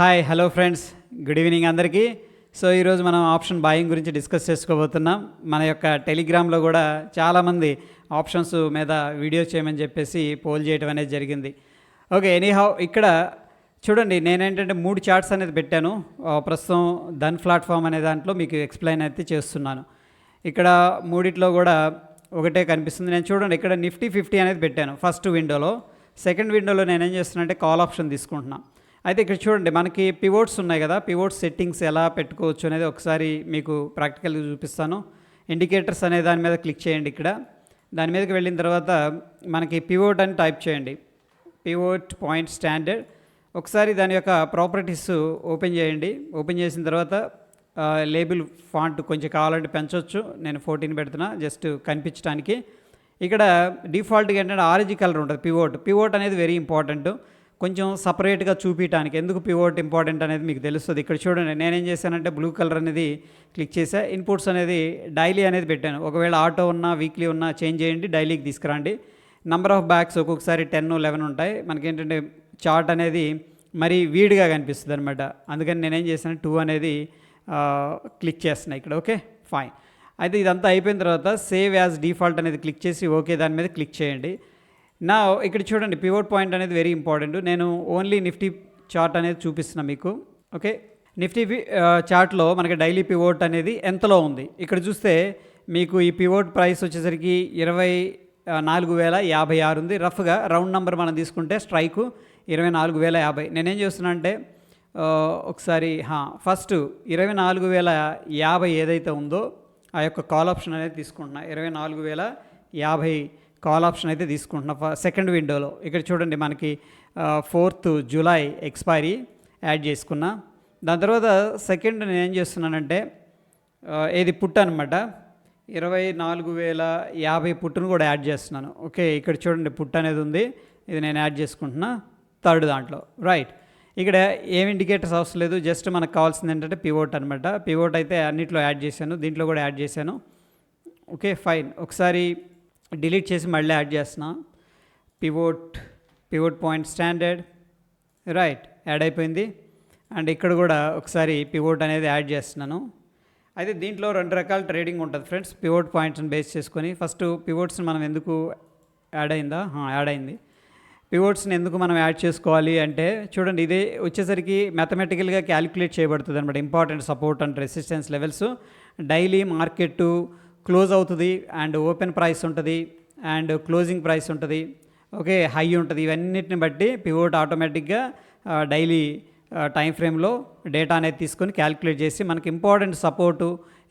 Hi hello friends, good evening అందరికీ. So ఈరోజు మనం ఆప్షన్ బాయింగ్ గురించి డిస్కస్ చేసుకోబోతున్నాం. మన యొక్క టెలిగ్రామ్లో కూడా చాలామంది ఆప్షన్స్ మీద వీడియో చేయమని చెప్పేసి పోల్ చేయడం అనేది జరిగింది. ఓకే, ఎనీహౌ ఇక్కడ చూడండి, నేనేంటంటే 3 చార్ట్స్ అనేది పెట్టాను. ప్రస్తుతం ధన్ ప్లాట్ఫామ్ అనే దాంట్లో మీకు ఎక్స్ప్లెయిన్ అయితే చేస్తున్నాను. ఇక్కడ మూడిట్లో కూడా ఒకటే కనిపిస్తుంది. నేను చూడండి ఇక్కడ నిఫ్టీ 50 అనేది పెట్టాను ఫస్ట్ విండోలో. సెకండ్ విండోలో నేనేం చేస్తున్నా అంటే కాల్ ఆప్షన్ తీసుకుంటున్నాను. అయితే ఇక్కడ చూడండి, మనకి పివోట్స్ ఉన్నాయి కదా, పివోట్ సెట్టింగ్స్ ఎలా పెట్టుకోవచ్చు అనేది ఒకసారి మీకు ప్రాక్టికల్గా చూపిస్తాను. ఇండికేటర్స్ అనే దాని మీద క్లిక్ చేయండి. ఇక్కడ దాని మీదకి వెళ్ళిన తర్వాత మనకి పివోట్ అని టైప్ చేయండి, పివోట్ పాయింట్ స్టాండర్డ్. ఒకసారి దాని యొక్క ప్రాపర్టీస్ ఓపెన్ చేయండి. ఓపెన్ చేసిన తర్వాత లేబుల్ ఫాంట్ కొంచెం కావాలంటే పెంచవచ్చు. నేను 14 పెడుతున్నా జస్ట్ కనిపించడానికి. ఇక్కడ డిఫాల్ట్గా ఏంటంటే ఆరెంజ్ కలర్ ఉంటుంది. పివోట్ అనేది వెరీ ఇంపార్టెంట్, కొంచెం సపరేట్గా చూపించడానికి. ఎందుకు పివోట్ ఇంపార్టెంట్ అనేది మీకు తెలుస్తుంది. ఇక్కడ చూడండి, నేనేం చేశానంటే బ్లూ కలర్ అనేది క్లిక్ చేసా. ఇన్పుట్స్ అనేది డైలీ అనేది పెట్టాను. ఒకవేళ ఆటో ఉన్నా వీక్లీ ఉన్నా చేంజ్ చేయండి, డైలీకి తీసుకురండి. నెంబర్ ఆఫ్ బ్యాగ్స్ ఒక్కొక్కసారి 10, 11 ఉంటాయి. మనకేంటంటే చార్ట్ అనేది మరి వీడిగా కనిపిస్తుంది అనమాట. అందుకని నేనేం చేశాను 2 అనేది క్లిక్ చేస్తున్నా ఇక్కడ. Okay fine. అయితే ఇదంతా అయిపోయిన తర్వాత సేవ్ యాజ్ డిఫాల్ట్ అనేది క్లిక్ చేసి ఓకే దాని మీద క్లిక్ చేయండి. నా ఇక్కడ చూడండి, పివోట్ పాయింట్ అనేది వెరీ ఇంపార్టెంట్. నేను ఓన్లీ నిఫ్టీ చార్ట్ అనేది చూపిస్తున్నా మీకు. ఓకే, నిఫ్టీ చార్ట్లో మనకి డైలీ పివోట్ అనేది ఎంతలో ఉంది ఇక్కడ చూస్తే మీకు ఈ పివోట్ ప్రైస్ వచ్చేసరికి 24,056 ఉంది. రఫ్గా రౌండ్ నెంబర్ మనం తీసుకుంటే స్ట్రైకు 24,050. నేనేం చేస్తున్నా అంటే ఒకసారి ఫస్ట్ 24,050 ఏదైతే ఉందో ఆ యొక్క కాల్ ఆప్షన్ అనేది తీసుకుంటున్నా. 24,050 కాల్ ఆప్షన్ అయితే తీసుకుంటున్నా సెకండ్ విండోలో. ఇక్కడ చూడండి, మనకి 4th జూలై ఎక్స్పైరీ యాడ్ చేసుకున్నా. దాని తర్వాత సెకండ్ నేను ఏం చేస్తున్నానంటే ఏది పుట్ అనమాట, 24,050 పుట్టును కూడా యాడ్ చేస్తున్నాను. ఓకే, ఇక్కడ చూడండి పుట్ అనేది ఉంది, ఇది నేను యాడ్ చేసుకుంటున్నా థర్డ్ దాంట్లో. రైట్, ఇక్కడ ఏం ఇండికేటర్స్ అవసరం లేదు, జస్ట్ మనకు కావాల్సింది ఏంటంటే పివోట్ అనమాట. పివోట్ అయితే అన్నిట్లో యాడ్ చేశాను, దీంట్లో కూడా యాడ్ చేశాను. Okay fine. ఒకసారి డిలీట్ చేసి మళ్ళీ యాడ్ చేస్తున్నా. Pivot point standard. Right, add అయిపోయింది. అండ్ ఇక్కడ కూడా ఒకసారి పివోట్ అనేది యాడ్ చేస్తున్నాను. అయితే దీంట్లో 2 రకాల ట్రేడింగ్ ఉంటుంది ఫ్రెండ్స్, పివోట్ పాయింట్స్ని బేస్ చేసుకొని. ఫస్ట్ పివోట్స్ని మనం ఎందుకు యాడ్ అయింది. పివోట్స్ని ఎందుకు మనం యాడ్ చేసుకోవాలి అంటే చూడండి, ఇదే వచ్చేసరికి మ్యాథమెటికల్గా క్యాలిక్యులేట్ చేయబడుతుంది అనమాట. Important support and resistance levels daily market close అవుతుంది, అండ్ ఓపెన్ ప్రైస్ ఉంటుంది, అండ్ క్లోజింగ్ ప్రైస్ ఉంటుంది, ఓకే హై ఉంటుంది. ఇవన్నిటిని బట్టి పివోట్ ఆటోమేటిక్గా డైలీ టైం ఫ్రేమ్లో డేటా అనేది తీసుకొని క్యాలిక్యులేట్ చేసి మనకి important support,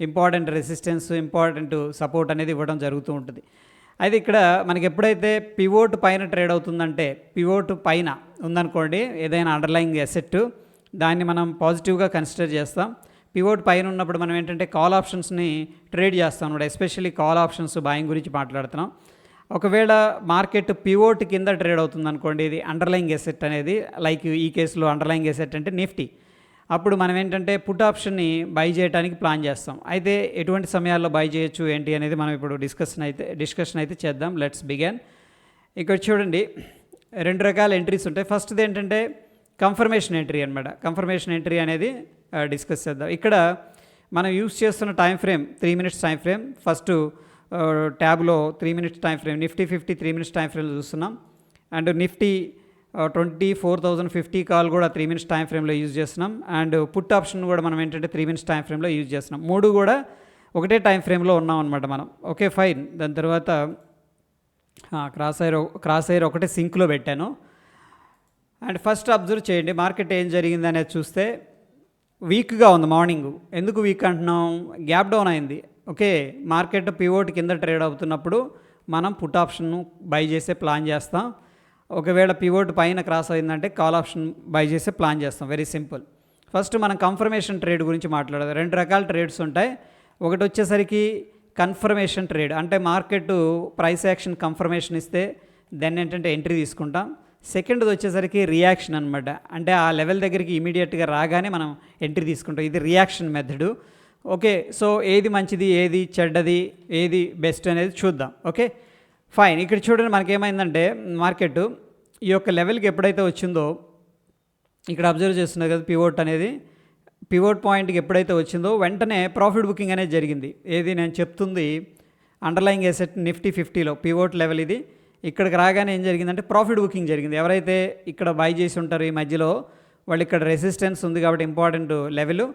important resistance, important support అనేది ఇవ్వడం జరుగుతూ ఉంటుంది. అయితే ఇక్కడ మనకి ఎప్పుడైతే పివోట్ పైన ట్రేడ్ అవుతుందంటే, పివోట్ పైన ఉందనుకోండి ఏదైనా అండర్లయింగ్ అసెట్, దాన్ని మనం పాజిటివ్గా కన్సిడర్ చేస్తాం. పివోట్ పైన ఉన్నప్పుడు మనం ఏంటంటే కాల్ ఆప్షన్స్ని ట్రేడ్ చేస్తాం అన్నమాట. ఎస్పెషల్లీ కాల్ ఆప్షన్స్ బాయింగ్ గురించి మాట్లాడుతున్నాం. ఒకవేళ మార్కెట్ పివోట్ కింద ట్రేడ్ అవుతుంది అనుకోండి, ఇది అండర్లయింగ్ అసెట్ అనేది, లైక్ ఈ కేసులో అండర్లయింగ్ అసెట్ అంటే నిఫ్టీ, అప్పుడు మనం ఏంటంటే పుట్ ఆప్షన్ని బై చేయడానికి ప్లాన్ చేస్తాం. అయితే ఎటువంటి సమయాల్లో బై చేయొచ్చు ఏంటి అనేది మనం ఇప్పుడు డిస్కషన్ అయితే చేద్దాం. Let's begin. ఇక్కడ చూడండి, 2 రకాల ఎంట్రీస్ ఉంటాయి. ఫస్ట్ది ఏంటంటే కన్ఫర్మేషన్ ఎంట్రీ అనమాట. కన్ఫర్మేషన్ ఎంట్రీ అనేది డిస్కస్ చేద్దాం. ఇక్కడ మనం యూస్ చేస్తున్న time frame 3 minutes time frame. First ట్యాబ్లో 3 minutes time frame, Nifty 50 3 minutes time ఫ్రేమ్లో చూస్తున్నాం. అండ్ నిఫ్టీ 24,050 కాల్ కూడా 3 minutes టైం ఫ్రేమ్లో యూజ్ చేస్తున్నాం. అండ్ పుట్ ఆప్షన్ కూడా మనం ఏంటంటే 3 minutes టైం ఫ్రేమ్లో యూజ్ చేస్తున్నాం. 3 కూడా ఒకటే టైం ఫ్రేమ్లో ఉన్నాం అనమాట మనం. Okay fine. దాని తర్వాత క్రాస్ ఐర్ ఒకటే సింక్లో పెట్టాను. అండ్ ఫస్ట్ అబ్జర్వ్ చేయండి, మార్కెట్ ఏం జరిగింది అనేది చూస్తే వీక్గా ఉంది మార్నింగ్. ఎందుకు వీక్ అంటున్నాం, గ్యాప్ డౌన్ అయింది. ఓకే, మార్కెట్ పివోట్ కింద ట్రేడ్ అవుతున్నప్పుడు మనం పుట్ ఆప్షన్ను బై చేసే ప్లాన్ చేస్తాం. ఒకవేళ పివోట్ పైన క్రాస్ అయిందంటే కాల్ ఆప్షన్ బై చేసే ప్లాన్ చేస్తాం. Very simple. ఫస్ట్ మనం కన్ఫర్మేషన్ ట్రేడ్ గురించి మాట్లాడదాం. 2 రకాల ట్రేడ్స్ ఉంటాయి. ఒకటి వచ్చేసరికి కన్ఫర్మేషన్ ట్రేడ్, అంటే మార్కెట్ ప్రైస్ యాక్షన్ కన్ఫర్మేషన్ ఇస్తే దెన్ ఏంటంటే ఎంట్రీ తీసుకుంటాం. సెకండ్ది వచ్చేసరికి రియాక్షన్ అనమాట, అంటే ఆ లెవెల్ దగ్గరికి ఇమీడియట్గా రాగానే మనం ఎంట్రీ తీసుకుంటాం. ఇది రియాక్షన్ మెథడు. ఓకే, సో ఏది మంచిది, ఏది చెడ్డది, ఏది బెస్ట్ అనేది చూద్దాం. Okay fine. ఇక్కడ చూడండి, మనకేమైందంటే మార్కెట్ ఈ యొక్క లెవెల్కి ఎప్పుడైతే వచ్చిందో ఇక్కడ అబ్జర్వ్ చేస్తున్నారు కదా, పివోట్ అనేది పివోట్ పాయింట్కి ఎప్పుడైతే వచ్చిందో వెంటనే ప్రాఫిట్ బుకింగ్ అనేది జరిగింది. ఏది నేను చెప్తుంది అండర్లయింగ్ ఎసెట్ నిఫ్టీ 50లో పివోట్ లెవెల్ ఇది. ఇక్కడికి రాగానే ఏం జరిగిందంటే ప్రాఫిట్ బుకింగ్ జరిగింది. ఎవరైతే ఇక్కడ బై చేసి ఉంటారో ఈ మధ్యలో వాళ్ళు ఇక్కడ రెసిస్టెన్స్ ఉంది కాబట్టి ఇంపార్టెంట్ లెవెల్,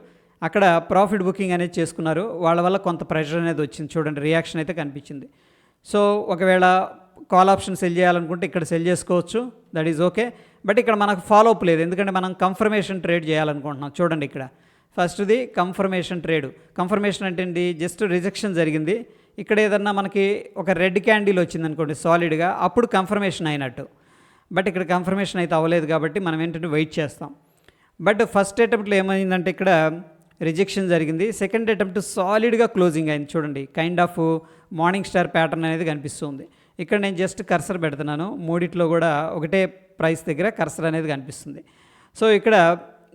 అక్కడ ప్రాఫిట్ బుకింగ్ అనేది చేసుకున్నారు. వాళ్ళ వల్ల కొంత ప్రెషర్ అనేది వచ్చింది. చూడండి రియాక్షన్ అయితే కనిపించింది. సో ఒకవేళ కాల్ ఆప్షన్ సెల్ చేయాలనుకుంటే ఇక్కడ సెల్ చేసుకోవచ్చు, దట్ ఈజ్ ఓకే. బట్ ఇక్కడ మనకు ఫాలో అప్ లేదు, ఎందుకంటే మనం కన్ఫర్మేషన్ ట్రేడ్ చేయాలనుకుంటున్నాం. చూడండి ఇక్కడ ఫస్ట్ది కన్ఫర్మేషన్ ట్రేడ్. కన్ఫర్మేషన్ అంటే ఏంటి, జస్ట్ రిజెక్షన్ జరిగింది. ఇక్కడ ఏదన్నా మనకి ఒక రెడ్ క్యాండిల్ వచ్చింది అనుకోండి సాలిడ్గా, అప్పుడు కన్ఫర్మేషన్ అయినట్టు. బట్ ఇక్కడ కన్ఫర్మేషన్ అయితే అవ్వలేదు కాబట్టి మనం ఏంటంటే వెయిట్ చేస్తాం. బట్ ఫస్ట్ అటెంప్ట్లో ఏమైందంటే ఇక్కడ రిజెక్షన్ జరిగింది. సెకండ్ అటెంప్ట్ సాలిడ్గా క్లోజింగ్ అయింది. చూడండి kind of morning star pattern అనేది కనిపిస్తుంది. ఇక్కడ నేను జస్ట్ కర్సర్ పెడుతున్నాను, మూడిట్లో కూడా ఒకటే ప్రైస్ దగ్గర కర్సర్ అనేది కనిపిస్తుంది. సో ఇక్కడ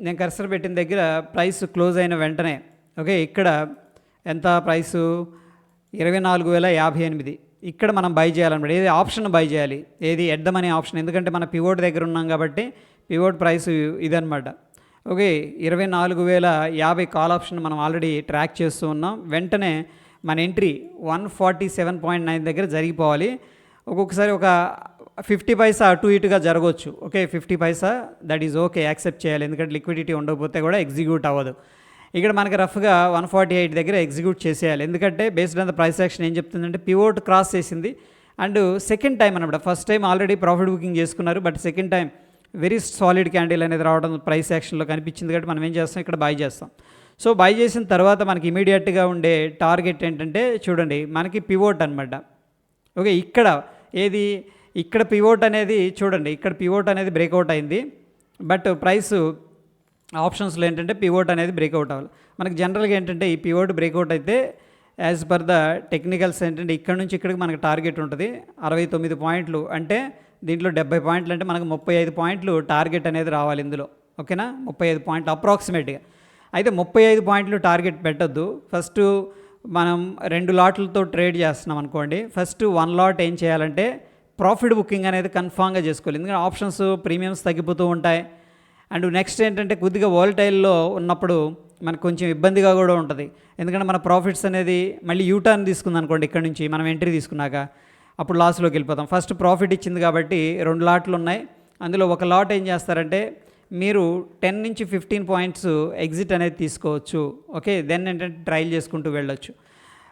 నేను కర్సర్ పెట్టిన దగ్గర ప్రైస్ క్లోజ్ అయిన వెంటనే ఓకే, ఇక్కడ ఎంత ప్రైసు 24,058. ఇక్కడ మనం బై చేయాలన్నమాట. ఏది ఆప్షన్ బై చేయాలి, ఏది ఎట్ ద మనీ ఆప్షన్, ఎందుకంటే మన పివోట్ దగ్గర ఉన్నాం కాబట్టి పివోట్ ప్రైస్ ఇదనమాట. ఓకే 24,050 కాల్ ఆప్షన్ మనం ఆల్రెడీ ట్రాక్ చేస్తూ ఉన్నాం. వెంటనే మన ఎంట్రీ 147.9 దగ్గర జరిగిపోవాలి. ఒక్కొక్కసారి ఒక 50 పైసా అటు ఇటుగా జరగవచ్చు. Okay 50 Paisa that is okay, accept చేయాలి, ఎందుకంటే లిక్విడిటీ ఉండకపోతే కూడా ఎగ్జిక్యూట్ అవ్వదు. ఇక్కడ మనకి రఫ్గా 148 దగ్గర ఎగ్జిక్యూట్ చేసేయాలి, ఎందుకంటే based on the price action ఏం చెప్తుందంటే పివోట్ క్రాస్ చేసింది. అండ్ సెకండ్ టైం అనమాట, first time already profit booking చేసుకున్నారు, but second time very solid candle అనేది రావడం ప్రైస్ యాక్షన్లో కనిపించింది కాబట్టి మనం ఏం చేస్తాం, ఇక్కడ బై చేస్తాం. సో బై చేసిన తర్వాత మనకి ఇమీడియట్గా ఉండే టార్గెట్ ఏంటంటే చూడండి మనకి పివోట్ అనమాట. ఓకే ఇక్కడ ఏది, ఇక్కడ పివోట్ అనేది చూడండి, ఇక్కడ పివోట్ అనేది బ్రేక్అవుట్ అయింది. బట్ ప్రైస్ ఆప్షన్స్లో ఏంటంటే పివోట్ అనేది బ్రేక్అవుట్ అవ్వాలి. మనకి జనరల్గా ఏంటంటే ఈ పివోట్ బ్రేక్అవుట్ అయితే యాజ్ పర్ ద టెక్నికల్స్ ఏంటంటే ఇక్కడ నుంచి ఇక్కడికి మనకి టార్గెట్ ఉంటుంది 69 పాయింట్లు. అంటే దీంట్లో 70 పాయింట్లు అంటే మనకు 35 పాయింట్లు టార్గెట్ అనేది రావాలి ఇందులో. ఓకేనా 35 పాయింట్లు అప్రాక్సిమేట్గా. అయితే 35 పాయింట్లు టార్గెట్ పెట్టద్దు. ఫస్ట్ మనం 2 లాట్లతో ట్రేడ్ చేస్తున్నాం అనుకోండి, ఫస్ట్ 1 లాట్ ఏం చేయాలంటే ప్రాఫిట్ బుకింగ్ అనేది కన్ఫామ్గా చేసుకోవాలి, ఎందుకంటే ఆప్షన్స్ ప్రీమియమ్స్ తగ్గిపోతూ ఉంటాయి. అండ్ నెక్స్ట్ ఏంటంటే కొద్దిగా వాలటైల్లో ఉన్నప్పుడు మనకు కొంచెం ఇబ్బందిగా కూడా ఉంటుంది, ఎందుకంటే మన ప్రాఫిట్స్ అనేది మళ్ళీ యూటర్న్ తీసుకుంది అనుకోండి, ఇక్కడ నుంచి మనం ఎంట్రీ తీసుకున్నాక అప్పుడు లాస్లోకి వెళ్ళిపోతాం. ఫస్ట్ ప్రాఫిట్ ఇచ్చింది కాబట్టి 2 లాట్లు ఉన్నాయి, అందులో ఒక లాట్ ఏం చేస్తారంటే మీరు 10 నుంచి 15 పాయింట్స్ ఎగ్జిట్ అనేది తీసుకోవచ్చు. ఓకే దెన్ ఏంటంటే ట్రయల్ చేసుకుంటూ వెళ్ళొచ్చు.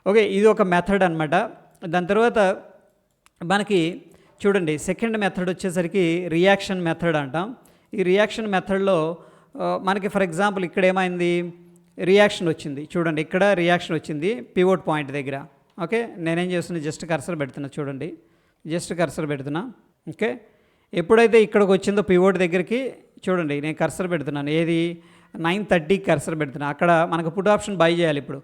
ఓకే ఇది ఒక మెథడ్ అనమాట. దాని తర్వాత మనకి చూడండి సెకండ్ మెథడ్ వచ్చేసరికి రియాక్షన్ మెథడ్ అంటాం. ఈ రియాక్షన్ మెథడ్లో మనకి ఫర్ ఎగ్జాంపుల్ ఇక్కడ ఏమైంది, రియాక్షన్ వచ్చింది. చూడండి ఇక్కడ రియాక్షన్ వచ్చింది పివోట్ పాయింట్ దగ్గర. ఓకే నేనేం చేస్తున్నా, జస్ట్ కర్సర్ పెడుతున్నా, చూడండి జస్ట్ కర్సర్ పెడుతున్నా. ఓకే ఎప్పుడైతే ఇక్కడికి వచ్చిందో పివోట్ దగ్గరికి చూడండి నేను కర్సర్ పెడుతున్నాను, ఏది 9:30 కర్సర్ పెడుతున్నా. అక్కడ మనకు పుట్ ఆప్షన్ బై చేయాలి. ఇప్పుడు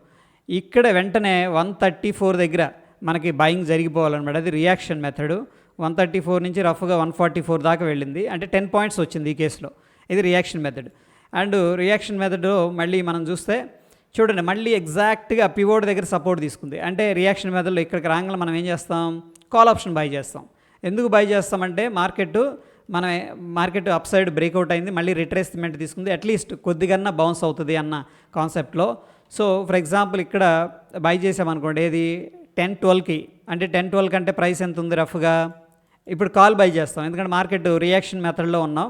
ఇక్కడ వెంటనే 134 దగ్గర మనకి బయింగ్ జరిగిపోవాలన్నమాట. అది రియాక్షన్ మెథడు. 134 నుంచి రఫ్గా 144 దాకా వెళ్ళింది, అంటే 10 పాయింట్స్ వచ్చింది ఈ కేసులో. ఇది రియాక్షన్ మెథడ్. అండ్ రియాక్షన్ మెథడ్లో మళ్ళీ మనం చూస్తే చూడండి మళ్ళీ ఎగ్జాక్ట్గా పివోట్ దగ్గర సపోర్ట్ తీసుకుంది. అంటే రియాక్షన్ మెథడ్లో ఇక్కడికి రాగానే మనం ఏం చేస్తాం, కాల్ ఆప్షన్ బై చేస్తాం. ఎందుకు బై చేస్తామంటే మార్కెట్ అప్ సైడ్ బ్రేక్అవుట్ అయింది, మళ్ళీ రిట్రేస్మెంట్ తీసుకుంది, అట్లీస్ట్ కొద్దిగా బౌన్స్ అవుతుంది అన్న కాన్సెప్ట్లో. సో ఫర్ ఎగ్జాంపుల్ ఇక్కడ బై చేసామనుకోండి, ఏది 10-12కి, అంటే 10-12 కంటే ప్రైస్ ఎంత ఉంది రఫ్గా, ఇప్పుడు కాల్ బై చేస్తాం, ఎందుకంటే మార్కెట్ రియాక్షన్ మెథడ్లో ఉన్నాం.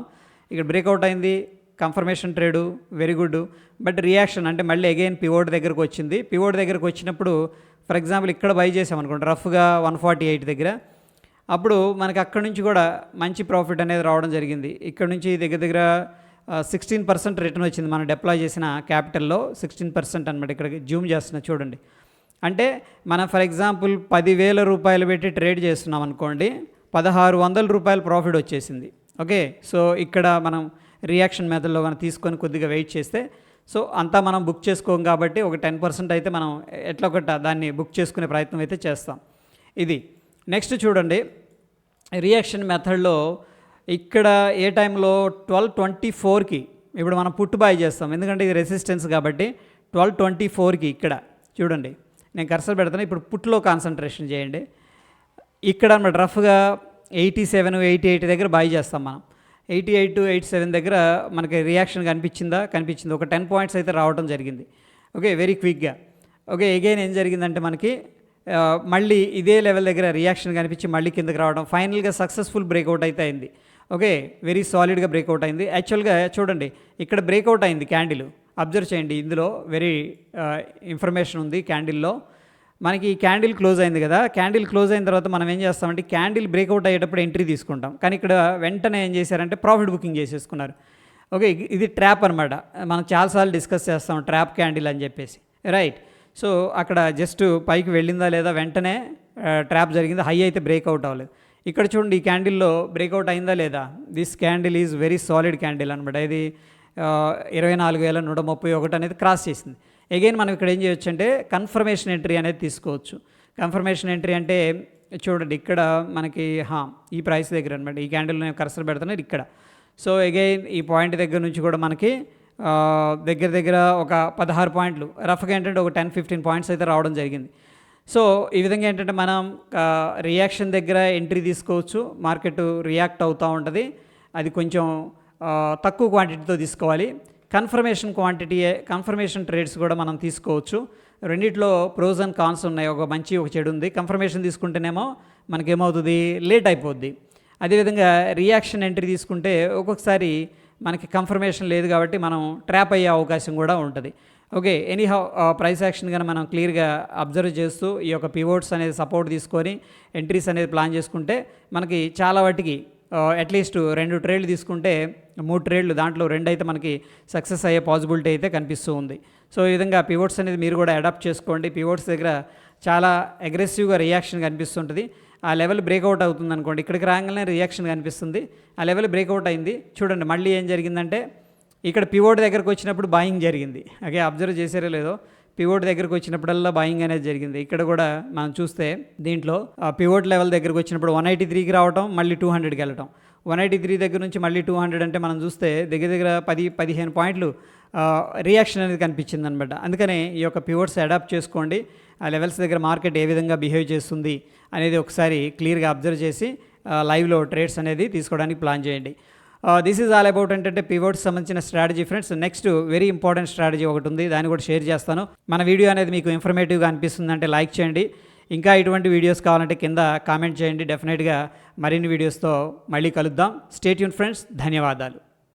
ఇక్కడ బ్రేక్అవుట్ అయింది, confirmation trade very good. But reaction అంటే మళ్ళీ అగైన్ పివోట్ దగ్గరకు వచ్చింది. పివోట్ దగ్గరకు వచ్చినప్పుడు ఫర్ ఎగ్జాంపుల్ ఇక్కడ బై చేసామనుకోండి రఫ్గా 148 దగ్గర, అప్పుడు మనకి అక్కడి నుంచి కూడా మంచి ప్రాఫిట్ అనేది రావడం జరిగింది. ఇక్కడ నుంచి దగ్గర 16% రిటర్న్ వచ్చింది మనం డిప్లాయ్ చేసిన క్యాపిటల్లో. 16% అనమాట. ఇక్కడ జూమ్ చేస్తున్నా చూడండి. అంటే మనం ఫర్ ఎగ్జాంపుల్ 10,000 రూపాయలు పెట్టి ట్రేడ్ చేస్తున్నాం అనుకోండి, 1,600 రూపాయలు ప్రాఫిట్ వచ్చేసింది. ఓకే సో ఇక్కడ మనం రియాక్షన్ మెథడ్లో మనం తీసుకొని కొద్దిగా వెయిట్ చేస్తే, సో అంతా మనం బుక్ చేసుకోం కాబట్టి ఒక 10% అయితే మనం ఎట్లా ఒకట దాన్ని బుక్ చేసుకునే ప్రయత్నం అయితే చేస్తాం. ఇది నెక్స్ట్ చూడండి రియాక్షన్ మెథడ్లో ఇక్కడ ఏ టైంలో 12:24కి ఇప్పుడు మనం పుట్ బై చేస్తాం, ఎందుకంటే ఇది రెసిస్టెన్స్ కాబట్టి 12:24కి ఇక్కడ చూడండి నేను కర్సర్ పెడతాను. ఇప్పుడు పుట్లో కాన్సన్ట్రేషన్ చేయండి. ఇక్కడ అన్నమాట రఫ్గా 87, 88 దగ్గర బై చేస్తాం మనం. 88 టు 87 దగ్గర మనకి రియాక్షన్ కనిపించింది. ఒక 10 పాయింట్స్ అయితే రావడం జరిగింది. ఓకే, వెరీ క్విక్గా. ఓకే, అగైన్ ఏం జరిగిందంటే మనకి మళ్ళీ ఇదే లెవెల్ దగ్గర రియాక్షన్ కనిపించి మళ్ళీ కిందకి రావడం, ఫైనల్గా సక్సెస్ఫుల్ బ్రేక్అవుట్ అయితే అయింది. ఓకే, వెరీ సాలిడ్గా బ్రేక్అవుట్ అయింది. యాక్చువల్గా చూడండి, ఇక్కడ బ్రేక్అవుట్ అయింది క్యాండిల్. అబ్జర్వ్ చేయండి, ఇందులో వెరీ ఇన్ఫర్మేషన్ ఉంది క్యాండిల్లో. మనకి ఈ క్యాండిల్ క్లోజ్ అయింది కదా, క్యాండిల్ క్లోజ్ అయిన తర్వాత మనం ఏం చేస్తామంటే క్యాండిల్ బ్రేక్అవుట్ అయ్యేటప్పుడు ఎంట్రీ తీసుకుంటాం. కానీ ఇక్కడ వెంటనే ఏం చేశారంటే ప్రాఫిట్ బుకింగ్ చేసేసుకున్నారు. ఓకే, ఇది ట్రాప్ అనమాట. మనం చాలాసార్లు డిస్కస్ చేస్తాం ట్రాప్ క్యాండిల్ అని చెప్పేసి, రైట్. సో అక్కడ జస్ట్ పైకి వెళ్ళిందా లేదా, వెంటనే ట్రాప్ జరిగింది, హై అయితే బ్రేక్అవుట్ అవ్వలేదు. ఇక్కడ చూడండి, ఈ క్యాండిల్లో బ్రేక్అవుట్ అయిందా లేదా. This candle is very solid candle అనమాట. ఇది 24,131 అనేది క్రాస్ చేసింది. అగైన్ మనం ఇక్కడ ఏం చేయొచ్చు అంటే కన్ఫర్మేషన్ ఎంట్రీ అనేది తీసుకోవచ్చు. కన్ఫర్మేషన్ ఎంట్రీ అంటే చూడండి, ఇక్కడ మనకి ఈ ప్రైస్ దగ్గర అనమాట, ఈ క్యాండిల్ నేను కర్సర్ పెడుతున్నాను ఇక్కడ. సో అగైన్ ఈ పాయింట్ దగ్గర నుంచి కూడా మనకి దగ్గర ఒక 16 పాయింట్లు, రఫ్గా ఏంటంటే ఒక 10-15 పాయింట్స్ అయితే రావడం జరిగింది. సో ఈ విధంగా ఏంటంటే మనం రియాక్షన్ దగ్గర ఎంట్రీ తీసుకోవచ్చు. మార్కెట్ రియాక్ట్ అవుతూ ఉంటుంది, అది కొంచెం తక్కువ క్వాంటిటీతో తీసుకోవాలి. కన్ఫర్మేషన్ ట్రేడ్స్ కూడా మనం తీసుకోవచ్చు. రెండిట్లో ప్రోస్ అండ్ కాన్స్ ఉన్నాయి, ఒక మంచి ఒక చెడు ఉంది. కన్ఫర్మేషన్ తీసుకుంటేనేమో మనకేమవుతుంది, లేట్ అయిపోద్ది. అదేవిధంగా రియాక్షన్ ఎంట్రీ తీసుకుంటే ఒక్కొక్కసారి మనకి కన్ఫర్మేషన్ లేదు కాబట్టి మనం ట్రాప్ అయ్యే అవకాశం కూడా ఉంటుంది. ఓకే, ఎనీహౌ ప్రైస్ యాక్షన్ కానీ మనం క్లియర్గా అబ్జర్వ్ చేస్తూ ఈ యొక్క పివోట్స్ అనేది సపోర్ట్ తీసుకొని ఎంట్రీస్ అనేది ప్లాన్ చేసుకుంటే మనకి చాలా వాటికి అట్లీస్ట్ 2 ట్రేడ్లు తీసుకుంటే 3 ట్రేడ్లు, దాంట్లో 2 అయితే మనకి సక్సెస్ అయ్యే పాసిబిలిటీ అయితే కనిపిస్తూ ఉంది. సో ఈ విధంగా పివోట్స్ అనేది మీరు కూడా అడాప్ట్ చేసుకోండి. పివోట్స్ దగ్గర చాలా అగ్రెసివ్గా రియాక్షన్ కనిపిస్తుంటుంది. ఆ లెవెల్ బ్రేక్అవుట్ అవుతుంది అనుకోండి, ఇక్కడికి రాగానే రియాక్షన్ కనిపిస్తుంది, ఆ లెవెల్ బ్రేక్అవుట్ అయింది. చూడండి మళ్ళీ ఏం జరిగిందంటే ఇక్కడ పివోట్ దగ్గరకు వచ్చినప్పుడు బాయింగ్ జరిగింది. ఓకే, అబ్జర్వ్ చేసారో లేదో, పివోట్ దగ్గరకు వచ్చినప్పుడల్లా బాయింగ్ అనేది జరిగింది. ఇక్కడ కూడా మనం చూస్తే దీంట్లో పివోట్ లెవెల్ దగ్గరకు వచ్చినప్పుడు 183కి రావటం, మళ్ళీ 200కి వెళ్ళటం. 183 దగ్గర నుంచి మళ్ళీ 200 అంటే మనం చూస్తే దగ్గర 10-15 పాయింట్లు రియాక్షన్ అనేది కనిపించింది అనమాట. అందుకనే ఈ యొక్క పివోట్స్ అడాప్ట్ చేసుకోండి. ఆ లెవెల్స్ దగ్గర మార్కెట్ ఏ విధంగా బిహేవ్ చేస్తుంది అనేది ఒకసారి క్లియర్గా అబ్జర్వ్ చేసి లైవ్లో ట్రేడ్స్ అనేది తీసుకోవడానికి ప్లాన్ చేయండి. దిస్ ఈజ్ ఆల్ అబౌట్ ఏంటంటే పివోట్స్ సంబంధించిన strategy friends. Next very important strategy ఒకటి ఉంది, దాన్ని కూడా షేర్ చేస్తాను. మన వీడియో అనేది మీకు ఇన్ఫర్మేటివ్గా అనిపిస్తుందంటే లైక్ చేయండి. ఇంకా ఇటువంటి వీడియోస్ కావాలంటే కింద కామెంట్ చేయండి. డెఫినెట్గా మరిన్ని వీడియోస్తో మళ్ళీ కలుద్దాం. స్టే ట్యూన్ ఫ్రెండ్స్, ధన్యవాదాలు.